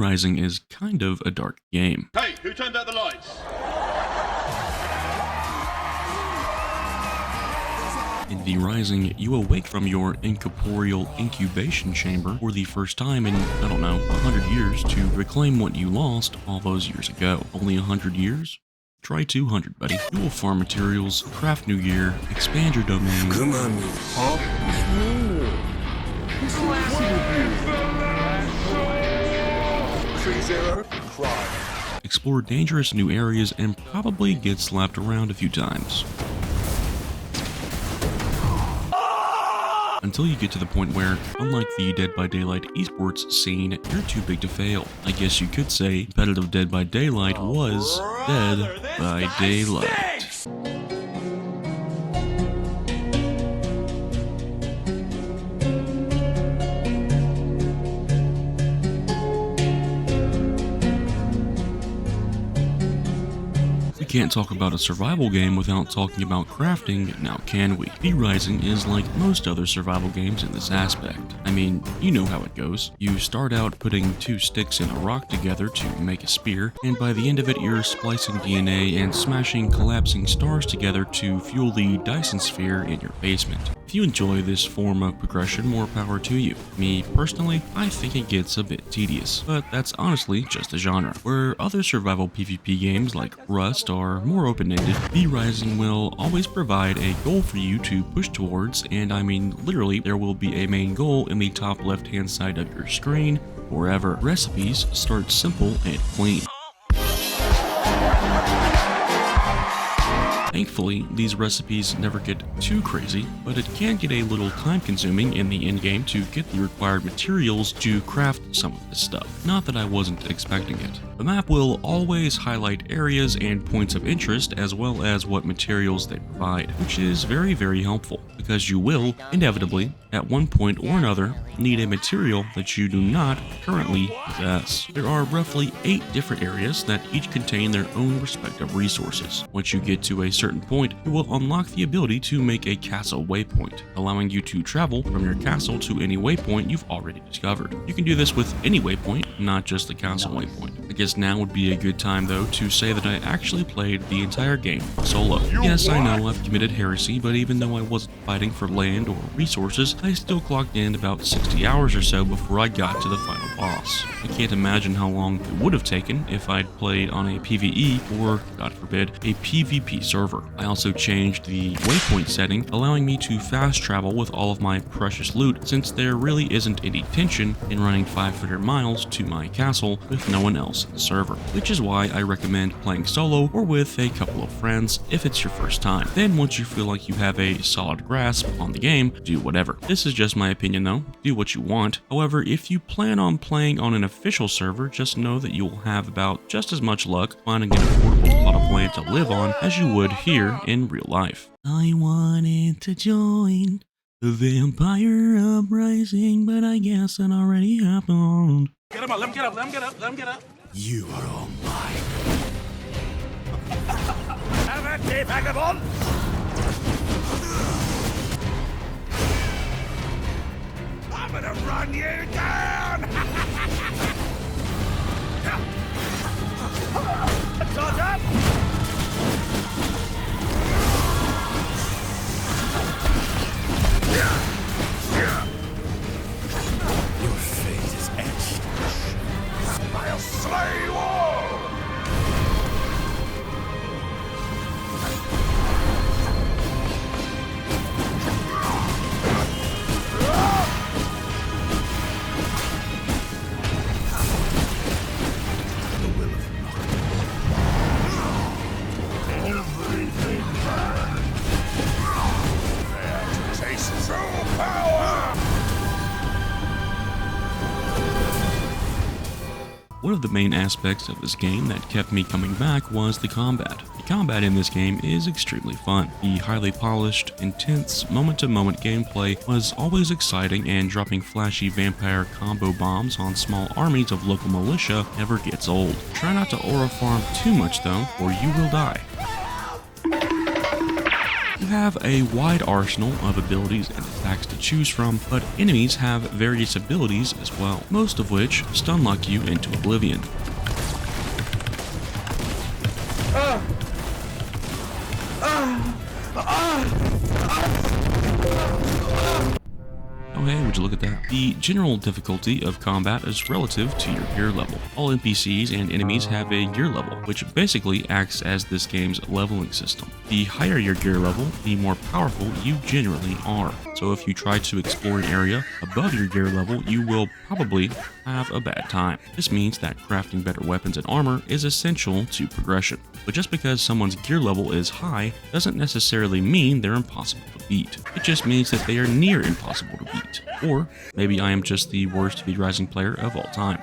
V-Rising is kind of a dark game. Hey, who turned out the lights? In V-Rising, you awake from your incorporeal incubation chamber for the first time in, I don't know, 100 years to reclaim what you lost all those years ago. Only 100 years? Try 200, buddy. You will farm materials, craft new gear, expand your domain. Come on, explore dangerous new areas, and probably get slapped around a few times. Until you get to the point where, unlike the Dead by Daylight esports scene, you're too big to fail. I guess you could say competitive Dead by Daylight was Dead by Daylight. We can't talk about a survival game without talking about crafting, now can we? V-Rising is like most other survival games in this aspect. I mean, you know how it goes. You start out putting two sticks in a rock together to make a spear, and by the end of it you're splicing DNA and smashing collapsing stars together to fuel the Dyson sphere in your basement. If you enjoy this form of progression, more power to you. Me, personally, I think it gets a bit tedious, but that's honestly just the genre. Where other survival PvP games like Rust are more open-ended, V-Rising will always provide a goal for you to push towards, and I mean literally there will be a main goal in the top left-hand side of your screen forever. Recipes start simple and clean. Thankfully, these recipes never get too crazy, but it can get a little time consuming in the endgame to get the required materials to craft some of this stuff. Not that I wasn't expecting it. The map will always highlight areas and points of interest as well as what materials they provide, which is very, very helpful because you will, inevitably, at one point or another, need a material that you do not currently possess. There are roughly 8 different areas that each contain their own respective resources. Once you get to a certain point, you will unlock the ability to make a castle waypoint, allowing you to travel from your castle to any waypoint you've already discovered. You can do this with any waypoint, not just the castle waypoint. I guess now would be a good time though to say that I actually played the entire game solo. Yes, I know I've committed heresy, but even though I wasn't fighting for land or resources, I still clocked in about 60 hours or so before I got to the final boss. I can't imagine how long it would have taken if I'd played on a PvE or, God forbid, a PvP server. I also changed the waypoint setting, allowing me to fast travel with all of my precious loot since there really isn't any tension in running 500 miles to my castle with no one else in the server, which is why I recommend playing solo or with a couple of friends if it's your first time. Then once you feel like you have a solid grasp on the game, do whatever. This is just my opinion though, do what you want. However, if you plan on playing on an official server, just know that you will have about just as much luck finding an affordable plot of land to live on as you would here in real life. I wanted to join the vampire uprising, but I guess it already happened. Get him up, let him get up, let him get up, let him get up. You are all mine. Have at me, vagabond! I'm gonna run you down! Dodge up! Your fate is etched. I'll slay you all! Everything burns! There to taste true power! One of the main aspects of this game that kept me coming back was the combat. The combat in this game is extremely fun. The highly polished, intense, moment-to-moment gameplay was always exciting, and dropping flashy vampire combo bombs on small armies of local militia never gets old. Try not to aura farm too much though, or you will die. You have a wide arsenal of abilities and attacks to choose from, but enemies have various abilities as well, most of which stunlock you into oblivion. Oh hey, would you look at that? The general difficulty of combat is relative to your gear level. All NPCs and enemies have a gear level, which basically acts as this game's leveling system. The higher your gear level, the more powerful you generally are. So if you try to explore an area above your gear level, you will probably have a bad time. This means that crafting better weapons and armor is essential to progression. But just because someone's gear level is high doesn't necessarily mean they're impossible to beat. It just means that they are near impossible to beat. Or maybe I am just the worst V Rising player of all time.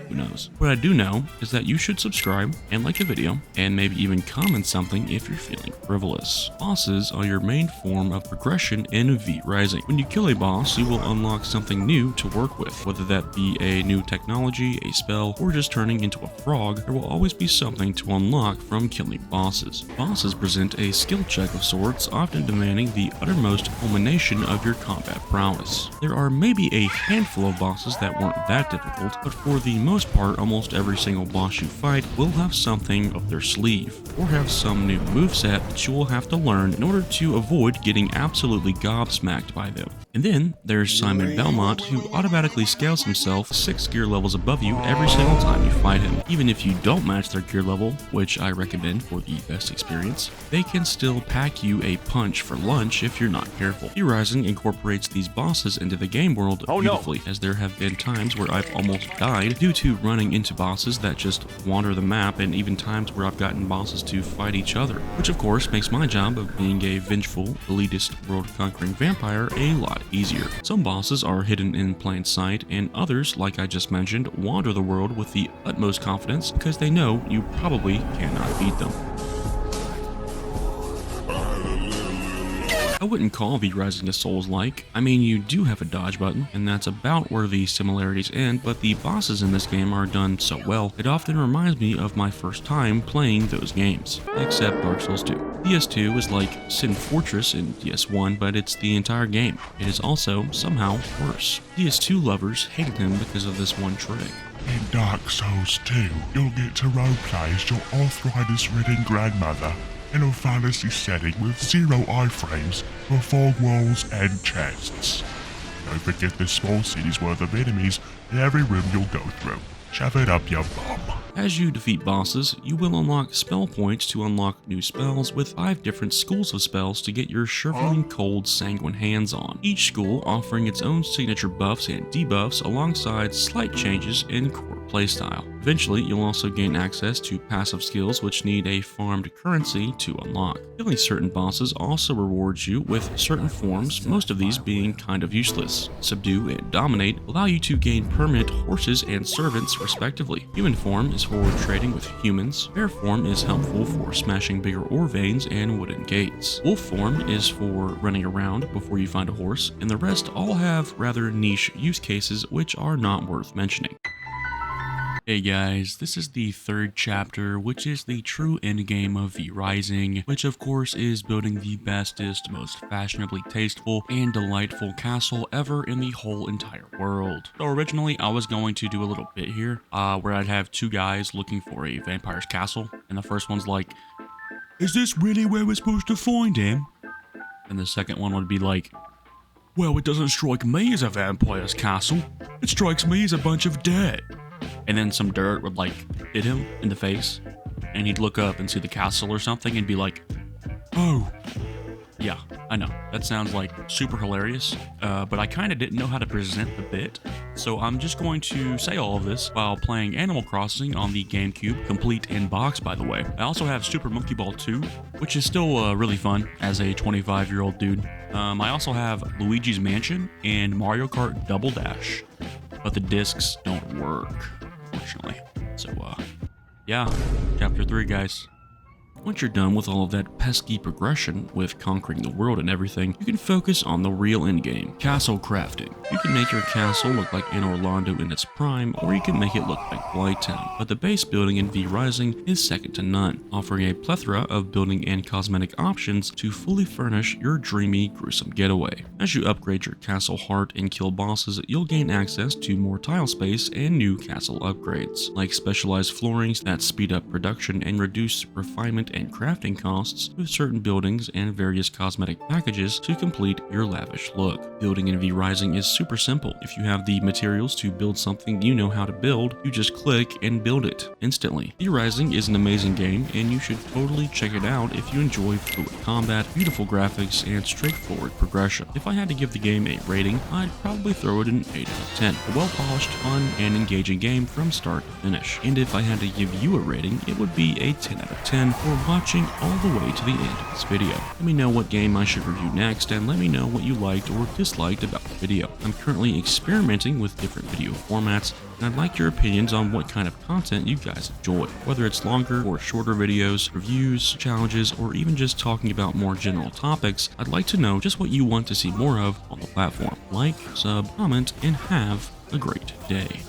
Who knows? What I do know is that you should subscribe and like the video, and maybe even comment something if you're feeling frivolous. Bosses are your main form of progression in V Rising. When you kill a boss, you will unlock something new to work with, whether that be a new technology, a spell, or just turning into a frog. There will always be something to unlock from killing bosses. Bosses present a skill check of sorts, often demanding the uttermost culmination of your combat prowess. There are maybe a handful of bosses that weren't that difficult, but for the most part, almost every single boss you fight will have something up their sleeve, or have some new moveset that you will have to learn in order to avoid getting absolutely gobsmacked by them. And then there's Simon Belmont, who automatically scales himself 6 gear levels above you every single time you fight him. Even if you don't match their gear level, which I recommend for the best experience, they can still pack you a punch for lunch if you're not careful. V Rising incorporates these bosses into the game world beautifully, as there have been times where I've almost died due to running into bosses that just wander the map, and even times where I've gotten bosses to fight each other, which of course makes my job of being a vengeful, elitist, world-conquering vampire a lot easier. Some bosses are hidden in plain sight, and others, like I just mentioned, wander the world with the utmost confidence because they know you probably cannot beat them. I wouldn't call V Rising a Souls-like. I mean, you do have a dodge button, and that's about where the similarities end, but the bosses in this game are done so well, it often reminds me of my first time playing those games, except Dark Souls 2. DS2 is like Sin Fortress in DS1, but it's the entire game. It is also somehow worse. DS2 lovers hated him because of this one trick. In Dark Souls 2, you'll get to roleplay as your arthritis-ridden grandmother in a fantasy setting with 0 iframes for fog walls and chests. Don't forget the small cities worth of enemies in every room you'll go through. Shove it up your bum. As you defeat bosses, you will unlock spell points to unlock new spells with 5 different schools of spells to get your shriveling cold sanguine hands on, each school offering its own signature buffs and debuffs alongside slight changes in core playstyle. Eventually, you'll also gain access to passive skills which need a farmed currency to unlock. Killing certain bosses also rewards you with certain forms, most of these being kind of useless. Subdue and Dominate allow you to gain permanent horses and servants respectively. Human form is for trading with humans. Bear form is helpful for smashing bigger ore veins and wooden gates. Wolf form is for running around before you find a horse, and the rest all have rather niche use cases which are not worth mentioning. Hey guys, this is the 3rd chapter, which is the true endgame of V Rising, which of course is building the bestest, most fashionably tasteful, and delightful castle ever in the whole entire world. So originally I was going to do a little bit here, where I'd have 2 guys looking for a vampire's castle, and the first one's like, "Is this really where we're supposed to find him?" And the second one would be like, "Well, it doesn't strike me as a vampire's castle, it strikes me as a bunch of dirt." And then some dirt would like hit him in the face, and he'd look up and see the castle or something and be like, "Oh." Yeah, I know, that sounds like super hilarious, but I kind of didn't know how to present the bit, so I'm just going to say all of this while playing Animal Crossing on the GameCube, complete in box by the way. I also have Super Monkey Ball 2, which is still really fun as a 25-year-old dude. I also have Luigi's Mansion and Mario Kart Double Dash, but the discs don't work, unfortunately. So, yeah, chapter 3, guys. Once you're done with all of that pesky progression with conquering the world and everything, you can focus on the real endgame, castle crafting. You can make your castle look like in Orlando in its prime, or you can make it look like Blighttown, but the base building in V Rising is second to none, offering a plethora of building and cosmetic options to fully furnish your dreamy, gruesome getaway. As you upgrade your castle heart and kill bosses, you'll gain access to more tile space and new castle upgrades, like specialized floorings that speed up production and reduce refinement and crafting costs with certain buildings and various cosmetic packages to complete your lavish look. Building in V Rising is super simple. If you have the materials to build something you know how to build, you just click and build it instantly. V Rising is an amazing game, and you should totally check it out if you enjoy fluid combat, beautiful graphics, and straightforward progression. If I had to give the game a rating, I'd probably throw it an 8 out of 10. A well-polished, fun, and engaging game from start to finish. And if I had to give you a rating, it would be a 10 out of 10 for watching all the way to the end of this video. Let me know what game I should review next, and let me know what you liked or disliked about the video. I'm currently experimenting with different video formats, and I'd like your opinions on what kind of content you guys enjoy, whether it's longer or shorter videos, reviews, challenges, or even just talking about more general topics. I'd like to know just what you want to see more of on the platform. Like, sub, comment, and have a great day.